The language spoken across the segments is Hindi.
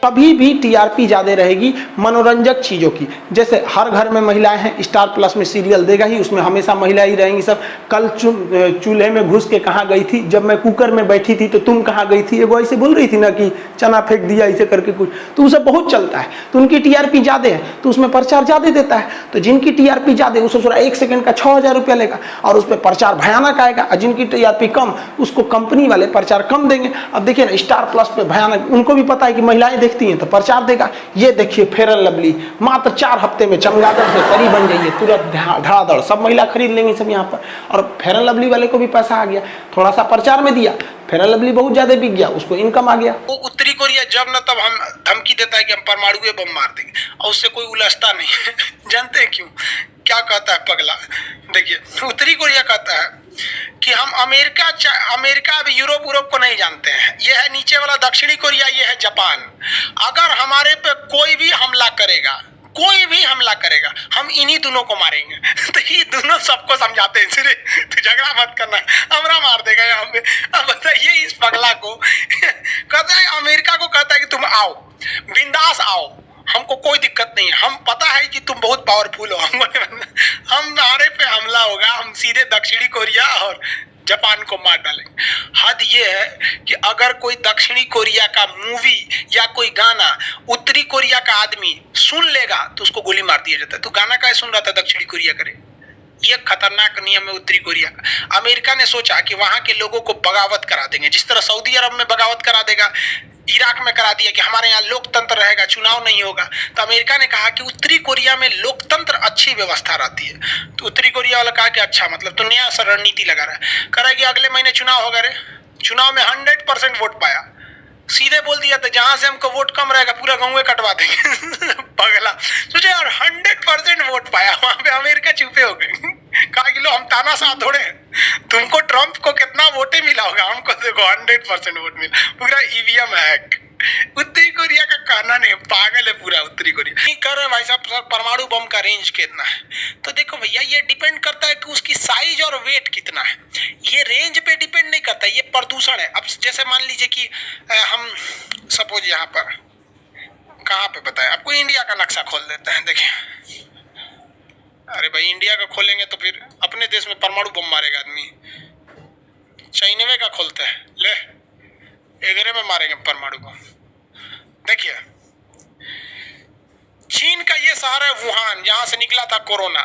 कभी भी टीआरपी ज़्यादा रहेगी मनोरंजक चीज़ों की। जैसे हर घर में महिलाएं हैं, स्टार प्लस में सीरियल देगा ही, उसमें हमेशा महिला ही रहेंगी सब। कल चूल्हे में घुस के कहाँ गई थी, जब मैं कुकर में बैठी थी तो तुम कहाँ गई थी, वो ऐसे बोल रही थी ना कि चना फेंक दिया ऐसे करके कुछ, तो उसे बहुत चलता है, तो उनकी टीआरपी ज़्यादा है तो उसमें प्रचार ज़्यादा देता है। तो जिनकी टीआरपी ज़्यादा है उसको 1 सेकंड का 6000 रुपया लेगा और उस पर प्रचार भयानक आएगा, और जिनकी टीआरपी कम उसको कंपनी वाले प्रचार कम देंगे। अब देखिए ना, स्टार प्लस पे भयानक, उनको भी पता है कि महिलाएं देखती हैं तो प्रचार देगा। ये देखिए फेयर एंड लवली, मात्र 4 हफ्ते में चमगादड़ से परी बन जाइए, तुरंत धड़ाधड़ सब महिला खरीद लेंगी सब यहाँ पर। और फेयर एंड लवली वाले को भी पैसा आ गया, थोड़ा सा प्रचार में दिया, फेयर एंड लवली बहुत ज्यादा बिक गया, उसको इनकम आ गया। वो उत्तरी कोरिया जब न तब हम धमकी देता है कि हम परमाणु बम मार देंगे, और उससे कोई उलझता नहीं है। जानते हैं क्यों? क्या कहता है पगला? देखिए, उत्तरी कोरिया कहता है कि हम अमेरिका अब यूरोप को नहीं जानते हैं, ये है नीचे वाला दक्षिणी कोरिया, ये है जापान। अगर हमारे पे कोई भी हमला करेगा हम इन्हीं दोनों को मारेंगे। तो ये दोनों सबको समझाते हैं, सिरे तू झगड़ा मत करना, हमरा मार देगा यहाँ पे। अब बताइए इस पगला को। कहता है अमेरिका को, कहता है कि तुम आओ, बिंदास आओ, हमको कोई दिक्कत नहीं है, हम पता है कि तुम बहुत पावरफुल हो, हमारे पे हमला होगा, हम सीधे दक्षिणी कोरिया और जापान को मार डालेंगे। हद ये है कि अगर कोई दक्षिणी कोरिया का मूवी या कोई गाना उत्तरी कोरिया का आदमी सुन लेगा तो उसको गोली मार दिया जाता है। तो गाना का सुन रहा था दक्षिणी कोरिया करे, ये खतरनाक नियम है उत्तरी कोरिया का। अमेरिका ने सोचा कि वहां के लोगों को बगावत करा देंगे, जिस तरह सऊदी अरब में बगावत करा देगा, इराक में करा दिया कि हमारे यहाँ लोकतंत्र रहेगा, चुनाव नहीं होगा। तो अमेरिका ने कहा कि उत्तरी कोरिया में लोकतंत्र अच्छी व्यवस्था रहती है। तो उत्तरी कोरिया वाला कहा कि अच्छा, मतलब तो नया रणनीति लगा रहा है। कह रहा है कि अगले महीने चुनाव होगा रे, चुनाव में 100% वोट पाया, सीधे बोल दिया था जहां से हमको वोट कम रहेगा पूरा गाँव कटवा देंगे। पगला सोचे यार, 100% वोट पाया, वहां पे अमेरिका चुपे हो गए। कहा कि लो हम तानाशाह थोड़े हैं, तुमको ट्रम्प को कितना वोटे मिला होगा, हमको देखो 100% वोट मिला, पूरा ईवीएम हैक। उत्तरी कोरिया का कहना नहीं, पागल है पूरा उत्तरी कोरिया। नहीं कर रहे भाई साहब, परमाणु बम का रेंज कितना है? तो देखो भैया, ये डिपेंड करता है कि उसकी साइज और वेट कितना है, ये रेंज पे डिपेंड नहीं करता, ये प्रदूषण है। अब जैसे मान लीजिए कि हम सपोज यहाँ पर कहाँ पे बताए आपको, इंडिया का नक्शा खोल देते हैं। देखिए, अरे भाई इंडिया का खोलेंगे तो फिर अपने देश में परमाणु बम मारेगा आदमी। चाइनवे का खोलते हैं, ले एगरे में मारेंगे परमाणु बम। देखिए, चीन का ये शहर है वुहान, जहां से निकला था कोरोना।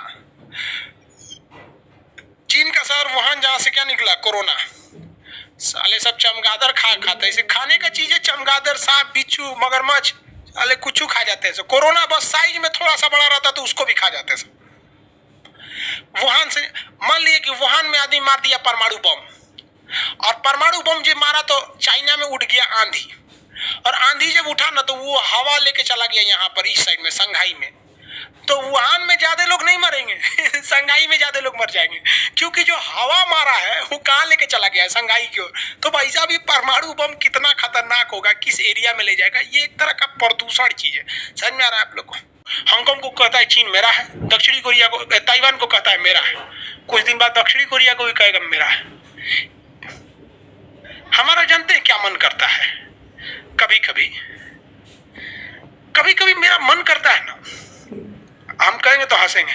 चीन का शहर वुहान, जहां से क्या निकला? कोरोना। साले सब चमगादड़ खाते, इसे खाने का चीज है, चमगादड़, सांप, बिच्छू, मगरमच्छ, साले कुछ खा जाते हैं। कोरोना बस साइज में थोड़ा सा बड़ा रहता तो उसको भी खा जाते हैं। वुहान से मान लिए कि वुहान में आदमी मार दिया परमाणु बम, और परमाणु बम जब मारा तो चाइना में उड़ गया आंधी, और आंधी जब उठा ना तो वो हवा लेके चला गया यहाँ पर इस साइड में संघाई में। तो वुहान में ज्यादा लोग नहीं मरेंगे, संघाई में ज्यादा लोग मर जाएंगे, क्योंकि जो हवा मारा है वो कहाँ लेके चला गया है? संघाई की ओर। तो भाई साहब, ये परमाणु बम कितना खतरनाक होगा, किस एरिया में ले जाएगा, ये एक तरह का प्रदूषण चीज है। समझ में आ रहा है आप लोग को? हांगकांग को कहता है चीन मेरा है, दक्षिणी कोरिया को, ताइवान को कहता है मेरा है, कुछ दिन बाद दक्षिणी कोरिया को भी कहेगा मेरा है। हमारा जानते हैं क्या मन करता है? कभी कभी मेरा मन करता है ना, हम कहेंगे तो हंसेंगे,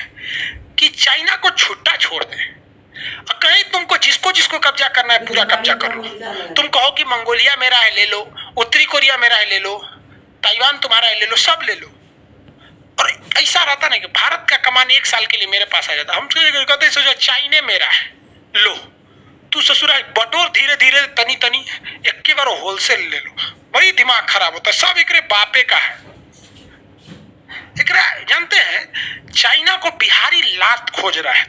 कि चाइना को छुट्टा छोड़ दे, कहीं तुमको जिसको कब्जा करना है पूरा कब्जा कर लो। तुम कहो कि मंगोलिया मेरा है, ले लो, उत्तरी कोरिया मेरा है, ले लो, ताइवान तुम्हारा है, ले लो, सब ले लो। और ऐसा रहता नहीं कि भारत का कमान 1 साल के लिए मेरे पास आ जाता। हम कहते सोचो चाइना मेरा है, लो तू ससुरा बटोर, धीरे धीरे तनी एक बार होलसेल ले लो। वही दिमाग खराब होता है, सब एकरे बापे का है। एकरा जानते हैं, चाइना को बिहारी लात खोज रहा है।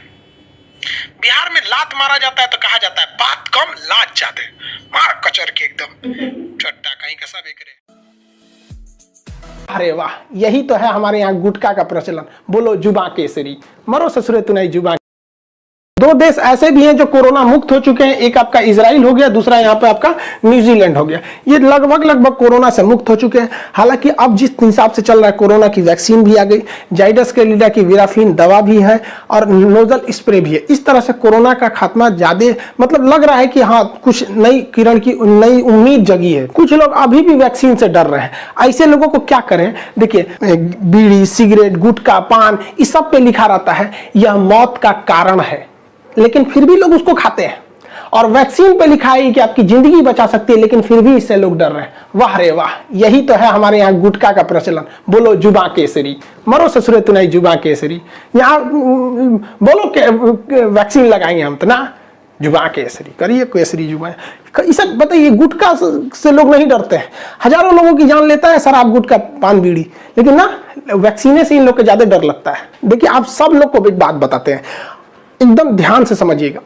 बिहार में लात मारा जाता है तो कहा जाता है बात कम लात ज्यादा, मार कचर के एकदम चट्टा कहीं का सब एकरे। अरे वाह, यही तो है हमारे यहाँ गुटखा का प्रचलन। बोलो जुबां केसरी, मरो ससुरे तू नहीं जुबां दो देश ऐसे भी हैं जो कोरोना मुक्त हो चुके हैं, एक आपका इजराइल हो गया, दूसरा यहाँ पे आपका न्यूजीलैंड हो गया। ये लगभग कोरोना से मुक्त हो चुके हैं। हालांकि अब जिस हिसाब से चल रहा है, कोरोना की वैक्सीन भी आ गई, जाइडस कैडिला की विराफिन दवा भी है और नोजल स्प्रे भी है। इस तरह से कोरोना का खात्मा ज्यादा मतलब लग रहा है कि हाँ कुछ नई किरण की नई उम्मीद जगी है। कुछ लोग अभी भी वैक्सीन से डर रहे हैं। ऐसे लोगों को क्या करें? देखिए, बीड़ी, सिगरेट, गुटखा, पान, इस सब पे लिखा रहता है यह मौत का कारण है, लेकिन फिर भी लोग उसको खाते हैं। और वैक्सीन पे लिखा है कि आपकी जिंदगी बचा सकती है, लेकिन फिर भी इससे लोग डर रहे हैं। वाह रे वाह, यही तो है हमारे यहाँ गुटखा का प्रचलन। बोलो जुबा केसरी, मरो ससुरे तू नहीं जुबा केसरी। यहाँ बोलो वैक्सीन लगाएंगे हम तो ना, जुबा केसरी करिए, केसरी जुबा। इसे बताइए, गुटखा से लोग नहीं डरते हैं। हजारों लोगों की जान लेता है शराब, गुटखा, पान, बीड़ी, लेकिन ना वैक्सीने से इन लोग को ज्यादा डर लगता है। देखिए, आप सब लोग को एक बात बताते हैं, एकदम ध्यान से समझिएगा।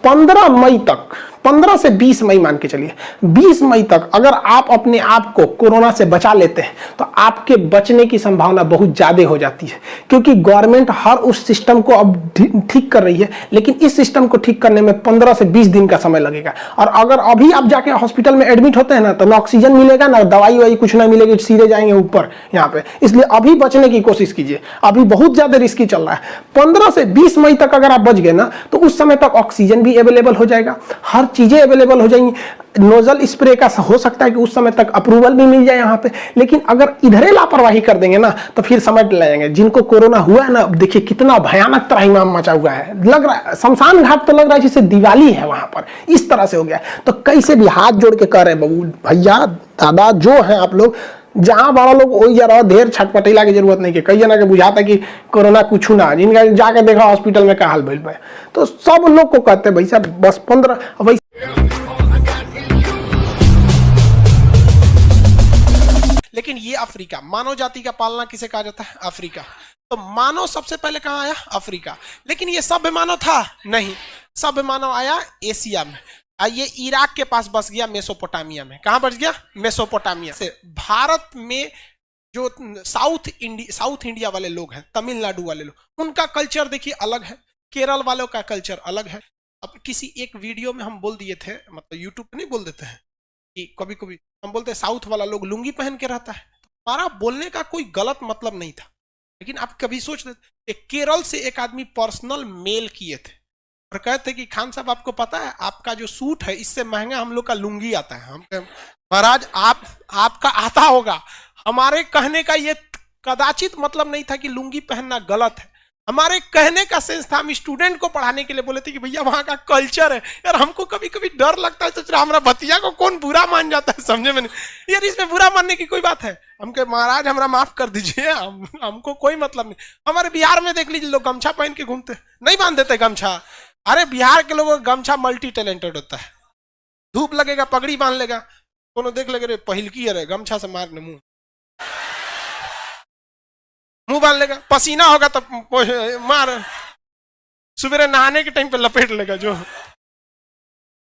15 मई तक, 15 से 20 मई मान के चलिए, 20 मई तक अगर आप अपने आप को कोरोना से बचा लेते हैं तो आपके बचने की संभावना बहुत ज्यादा हो जाती है, क्योंकि गवर्नमेंट हर उस सिस्टम को अब ठीक कर रही है। लेकिन इस सिस्टम को ठीक करने में 15 से 20 दिन का समय लगेगा। और अगर अभी आप जाके हॉस्पिटल में एडमिट होते हैं ना, तो ना ऑक्सीजन मिलेगा, ना दवाई वाई कुछ ना मिलेगी, सीधे जाएंगे ऊपर यहाँ पे। इसलिए अभी बचने की कोशिश कीजिए, अभी बहुत ज्यादा रिस्की चल रहा है। 15 से 20 मई तक अगर आप बच गए ना, तो उस समय तक ऑक्सीजन भी अवेलेबल हो जाएगा, हर चीजें अवेलेबल हो जाएंगी। नोजल स्प्रे का हो सकता है कि उस समय तक अप्रूवल भी मिल जाए यहाँ पे। लेकिन अगर इधरे लापरवाही कर देंगे ना, तो फिर समझ जाएंगे। जिनको कोरोना हुआ है ना, देखिए कितना भयानक त्राहिमाम मचा हुआ है। लग रहा है शमशान घाट तो लग रहा है जैसे दिवाली है वहां पर, इस तरह से हो गया। तो कैसे भी हाथ जोड़ के कह रहे हैं बाबू, भैया, दादा जो है आप लोग, जहां बड़ा लोग वही जरा ढेर छटपटेला की जरूरत नहीं है। कई जना के बुझाता कि कोरोना कुछ ना, जिनका जाके देखा हॉस्पिटल में का हाल भइल बा। तो सब लोग को कहते हैं भाई साहब बस 15 वैसे। लेकिन ये अफ्रीका, मानव जाति का पालना किसे कहा जाता है? अफ्रीका। तो मानव सबसे पहले कहां आया? अफ्रीका। लेकिन ये सभ्य मानव था? नहीं, सभ्य मानव आया एशिया में। ये इराक के पास बस गया, मेसोपोटामिया में। कहां बस गया? मेसोपोटामिया से। भारत में जो साउथ इंडिया वाले लोग हैं, तमिलनाडु वाले लोग, उनका कल्चर देखिए अलग है, केरल वालों का कल्चर अलग है। अब किसी एक वीडियो में हम बोल दिए थे, मतलब यूट्यूब पे नहीं बोल देते हैं कि कभी कभी हम बोलते हैं साउथ वाला लोग लुंगी पहन के रहता है। तो हमारा बोलने का कोई गलत मतलब नहीं था, लेकिन आप कभी सोच रहे, केरल से एक आदमी पर्सनल मेल किए थे और कहते कि खान साहब आपको पता है आपका जो सूट है इससे महंगा हम लोग का लुंगी आता है। हम महाराज आपका आता होगा। हमारे कहने का ये कदाचित मतलब नहीं था कि लुंगी पहनना गलत है। हमारे कहने का सेंस था, हम स्टूडेंट को पढ़ाने के लिए बोले थे कि भैया वहां का कल्चर है। यार हमको कभी कभी डर लगता है, सोच रहा हमारा भतीजा को कौन बुरा मान जाता है, समझे में नहीं। यार इसमें बुरा मानने की कोई बात है? हम कहे महाराज हमरा माफ कर दीजिए, हमको कोई मतलब नहीं। हमारे बिहार में देख लीजिए, लोग गमछा पहन के घूमते, नहीं बांध देते गमछा। अरे बिहार के लोगों का गमछा मल्टी टैलेंटेड होता है। धूप लगेगा पगड़ी बांध लेगा, कोनो देख लेगा पहिलकी है गमछा से मारने मुंह बांध लेगा, पसीना होगा तो मार, सुबह नहाने के टाइम पे लपेट लेगा, जो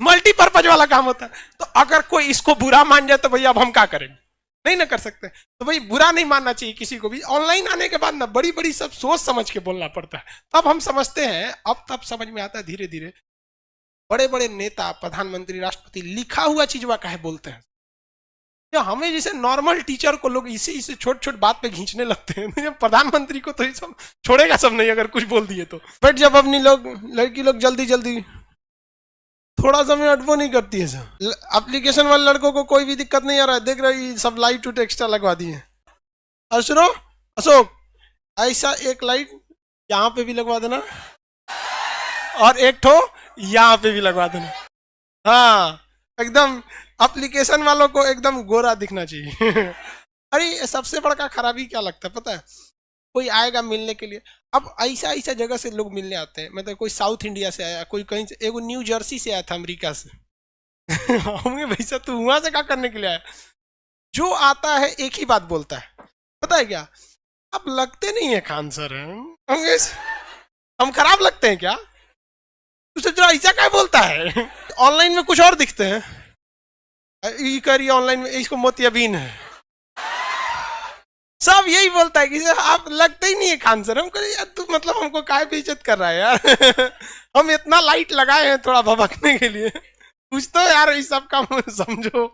मल्टीपर्पज वाला काम होता है। तो अगर कोई इसको बुरा मान जाए तो भैया अब हम क्या करेंगे? नहीं ना कर सकते। तो भाई बुरा नहीं मानना चाहिए किसी को भी। ऑनलाइन आने के बाद ना बड़ी बड़ी सब सोच समझ के बोलना पड़ता है, तब हम समझते हैं। अब तब समझ में आता है धीरे धीरे। बड़े बड़े नेता, प्रधानमंत्री, राष्ट्रपति लिखा हुआ चीज वह काहे बोलते हैं? या हमें जैसे नॉर्मल टीचर को लोग इसे छोट छोट बात पे खींचने लगते हैं, प्रधानमंत्री को तो ये सब छोड़ेगा सब नहीं अगर कुछ बोल दिए तो। बट जब अपनी लड़की लोग जल्दी जल्दी थोड़ा सा में अटबो नहीं करती है सर। एप्लीकेशन वाले लड़कों को कोई भी दिक्कत नहीं आ रहा है, देख रहे सब लाइट टू एक्स्ट्रा लगवा दिए। और सुनो अशोक, ऐसा एक लाइट यहाँ पे भी लगवा देना और एक ठो यहाँ पे भी लगवा देना। हाँ, एकदम एप्लीकेशन वालों को एकदम गोरा दिखना चाहिए। अरे सबसे बड़ा खराबी क्या लगता है पता है? कोई आएगा मिलने के लिए, अब ऐसा ऐसा जगह से लोग मिलने आते हैं। मतलब कोई साउथ इंडिया से आया, कोई कहीं से, एगो न्यू जर्सी से आया था अमेरिका से। होंगे भैया तू वहां से क्या करने के लिए आया? जो आता है एक ही बात बोलता है, पता है क्या? आप लगते नहीं है खान सर, हम खराब लगते हैं क्या? तुझे जो ऐसा क्या बोलता है? ऑनलाइन में कुछ और दिखते हैं, ये करिए ऑनलाइन में इसको मोतियाबिंद है। सब यही बोलता है कि आप लगते ही नहीं है खान सर। हम कहे यार तू मतलब हमको काहे पे इज्जत कर रहा है यार हम इतना लाइट लगाए हैं थोड़ा भभकने के लिए, कुछ तो यार इस सब का समझो।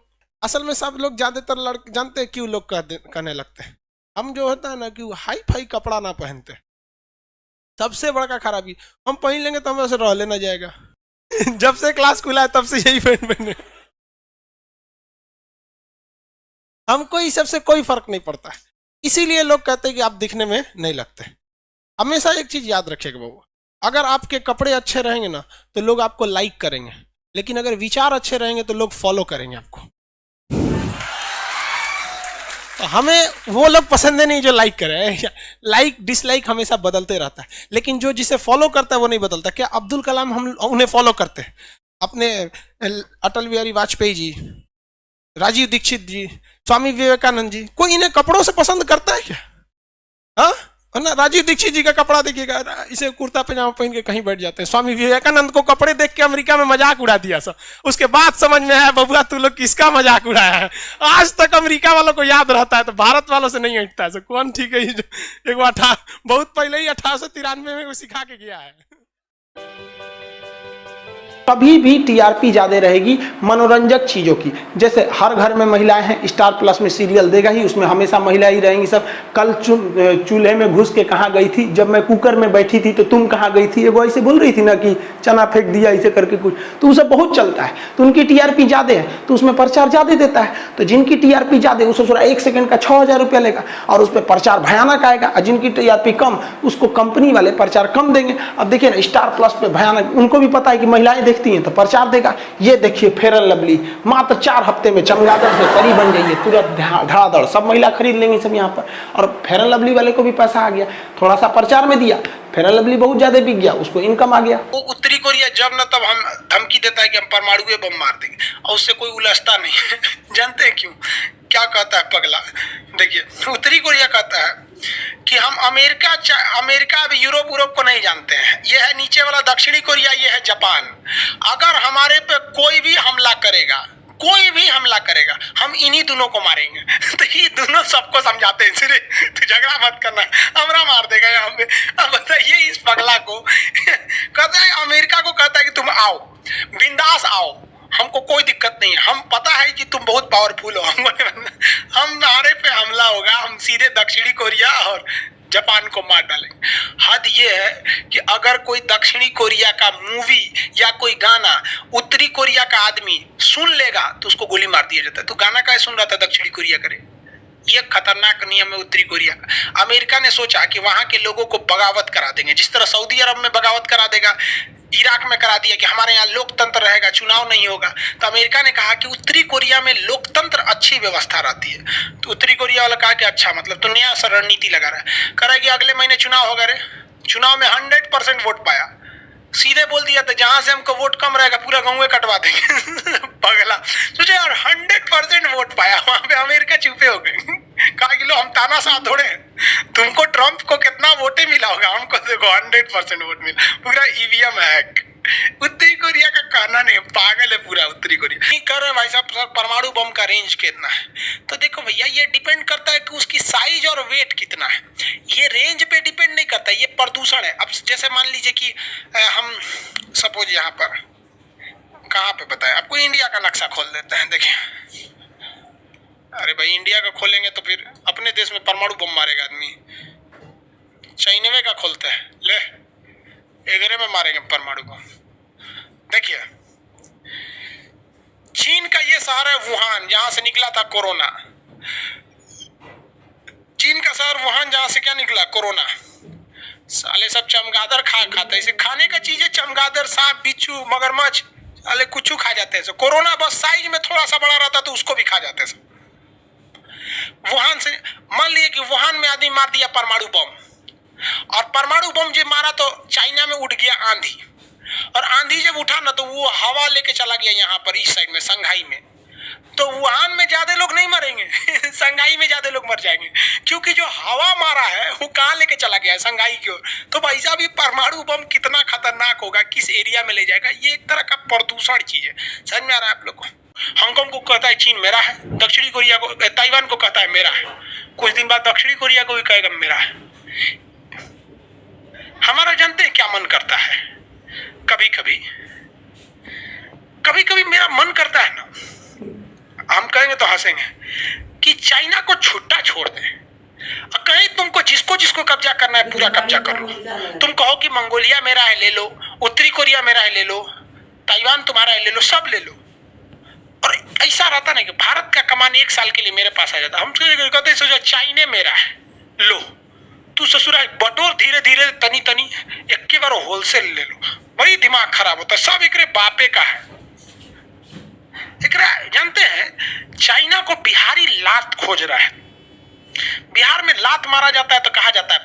असल में सब लोग ज्यादातर लड़के जानते हैं क्यों लोग कहने लगते हैं, हम जो होता है ना कि हाई फाई कपड़ा ना पहनते, सबसे बड़ा खराबी। हम पहन लेंगे तो हमें रह लेना जाएगा जब से क्लास खुला है तब से यही पहन पहने, हमको इस सबसे कोई फर्क नहीं पड़ता है। इसीलिए लोग कहते हैं कि आप दिखने में नहीं लगते। हमेशा एक चीज याद रखिएगा बाबू, अगर आपके कपड़े अच्छे रहेंगे ना तो लोग आपको लाइक करेंगे, लेकिन अगर विचार अच्छे रहेंगे तो लोग फॉलो करेंगे आपको। तो हमें वो लोग पसंद है नहीं जो लाइक करे, लाइक डिसलाइक हमेशा बदलते रहता है, लेकिन जो जिसे फॉलो करता है वो नहीं बदलता। क्या अब्दुल कलाम हम उन्हें फॉलो करते हैं, अपने अटल बिहारी वाजपेयी जी, राजीव दीक्षित जी, स्वामी विवेकानंद जी, कोई इन्हें कपड़ों से पसंद करता है क्या? हाँ ना, राजीव दीक्षित जी का कपड़ा देखिएगा, इसे कुर्ता पजामा पहन के कहीं बैठ जाते हैं। स्वामी विवेकानंद को कपड़े देख के अमेरिका में मजाक उड़ा दिया सब, उसके बाद समझ में आया बबुआ तू लोग किसका मजाक उड़ाया है। आज तक अमेरिका वालों को याद रहता है, तो भारत वालों से नहीं हटता है। कौन ठीक है, एक बार बहुत पहले ही 1893 में वो सिखा के गया है। कभी भी टीआरपी ज़्यादा रहेगी मनोरंजक चीज़ों की। जैसे हर घर में महिलाएं हैं, स्टार प्लस में सीरियल देगा ही, उसमें हमेशा महिला ही रहेंगी सब। कल चूल्हे में घुस के कहाँ गई थी, जब मैं कुकर में बैठी थी तो तुम कहाँ गई थी, वो ऐसे बोल रही थी ना कि चना फेंक दिया ऐसे करके कुछ, तो उसे बहुत चलता है। तो उनकी टीआरपी ज़्यादा है तो उसमें प्रचार ज़्यादा देता है। तो जिनकी टीआरपी ज़्यादा है उससे थोड़ा 1 सेकंड का 6000 रुपया लेगा और उस पर प्रचार भयानक आएगा, और जिनकी टीआरपी कम उसको कंपनी वाले प्रचार कम देंगे। अब देखिए ना, स्टार प्लस पे भयानक, उनको भी पता है कि महिलाएं देखती हैं तो प्रचार देगा। ये देखिए फेयर एंड लवली मात्र 4 हफ्ते में चमगादड़ से परी बन गई है, तुरंत धड़ाधड़ सब महिला खरीद लेंगी सब यहाँ पर। और फेयर एंड लवली वाले को भी पैसा आ गया, थोड़ा सा प्रचार में दिया, फेयर एंड लवली बहुत ज्यादा बिक गया, उसको इनकम आ गया। वो उत्तरी कोरिया जब न तब हम धमकी देता है कि हम परमाणु बम मार देंगे, और उससे कोई उलझता नहीं है जानते हैं क्यों? क्या कहता है पगला, देखिए उत्तरी कोरिया कहता है कि हम अमेरिका अभी यूरोप को नहीं जानते हैं, ये है नीचे वाला दक्षिणी कोरिया, ये है जापान। अगर हमारे पे कोई भी हमला करेगा हम इन्हीं दोनों को मारेंगे तो ये दोनों सबको समझाते हैं, इसलिए तू झगड़ा मत करना, हमरा मार देगा यहाँ पे। अब बताइए इस पगला को कहता है, अमेरिका को कहता है कि तुम आओ, बिंदास आओ, हमको कोई दिक्कत नहीं है, हम पता है कि तुम बहुत पावरफुल हो, हमारे पे हमला होगा, हम सीधे दक्षिणी कोरिया और जापान को मार डालेंगे। हद ये है कि अगर कोई दक्षिणी कोरिया का मूवी या कोई गाना उत्तरी कोरिया का आदमी सुन लेगा तो उसको गोली मार दिया जाता है। तो गाना क्या सुन रहा था दक्षिणी कोरिया करे, ये खतरनाक नियम है उत्तरी कोरिया का। अमेरिका ने सोचा कि वहां के लोगों को बगावत करा देंगे, जिस तरह सऊदी अरब में बगावत करा देगा, इराक में करा दिया कि हमारे यहाँ लोकतंत्र रहेगा, चुनाव नहीं होगा। तो अमेरिका ने कहा कि उत्तरी कोरिया में लोकतंत्र अच्छी व्यवस्था रहती है। तो उत्तरी कोरिया वाला कहा कि अच्छा, मतलब तो नया रणनीति लगा रहा है, कह रहा है कि अगले महीने चुनाव होगा रे, चुनाव में 100% वोट पाया, सीधे बोल दिया था जहां से हमको वोट कम रहेगा पूरा गाँव कटवा देंगे पगला सोचे यार 100% वोट पाया, वहां पे अमेरिका चुपे हो गए, कहा कि लो हम तानाशाह थोड़े हैं, तुमको ट्रंप को कितना वोटे मिला होगा, हमको देखो 100% वोट मिला, पूरा ईवीएम हैक। उत्तरी कोरिया का कहना नहीं, पागल है पूरा उत्तरी कोरिया। नहीं कर रहे भाई साहब, परमाणु बम का रेंज कितना है, तो देखो भैया ये डिपेंड करता है कि उसकी साइज और वेट कितना है, ये रेंज पे डिपेंड नहीं करता, ये प्रदूषण है। अब जैसे मान लीजिए कि हम सपोज यहाँ पर कहाँ पे बताएं आपको, इंडिया का नक्शा खोल देते हैं, देखिए, अरे भाई इंडिया का खोलेंगे तो फिर अपने देश में परमाणु बम मारेगा आदमी, चाइनवे का खोलते हैं, ले एगरे में मारेंगे परमाणु बम। देखिए चीन का ये शहर है वुहान, जहां से निकला था कोरोना, चीन का शहर वुहान, जहां से क्या निकला, कोरोना। साले सब चमगादड़ खाते, इसे खाने का चीज है, चमगादड़, सांप, बिच्छू, मगरमच्छ, साले कुछ खा जाते हैं। कोरोना बस साइज में थोड़ा सा बड़ा रहता तो उसको भी खा जाते हैं। वुहान से मान लिया कि वुहान में आदमी मार दिया परमाणु बम, और परमाणु बम जब मारा तो चाइना में उड़ गया आंधी, और आंधी जब उठा ना तो वो हवा लेके चला गया यहाँ पर इस साइड में संघाई में, तो वुहान में ज्यादा लोग नहीं मरेंगे संघाई में ज्यादा लोग मर जाएंगे, क्योंकि जो हवा मारा है वो कहाँ लेके चला गया है, संघाई की ओर। तो भाई साहब ये परमाणु बम कितना खतरनाक होगा, किस एरिया में ले जाएगा, ये एक तरह का प्रदूषण चीज है। समझ में आ रहा है आप लोग को? हांगकांग को कहता है चीन मेरा है, दक्षिणी कोरिया को, ताइवान को कहता है मेरा है, कुछ दिन बाद दक्षिणी कोरिया को भी कहेगा मेरा है। हमारा जानते हैं क्या मन करता है? कभी कभी मेरा मन करता है ना, हम कहेंगे तो हंसेंगे, कि चाइना को छुट्टा छोड़ दे और कहीं तुमको जिसको जिसको कब्जा करना है पूरा कब्जा कर लो। तुम कहो कि मंगोलिया मेरा है ले लो, उत्तरी कोरिया मेरा है ले लो, ताइवान तुम्हारा है ले लो, सब ले लो। और ऐसा रहता नहीं कि भारत का कमान 1 साल के लिए मेरे पास आ जाता। हम कहते सोचो चाइना मेरा है, लो तू ससुरा बटोर धीरे धीरे तनी तनी एक के बार होलसेल ले लो। बड़ी दिमाग खराब होता है, सब एकरे बापे का है। एकरा जानते हैं चाइना को बिहारी लात खोज रहा है। बिहार में लात मारा जाता है तो कहा जाता है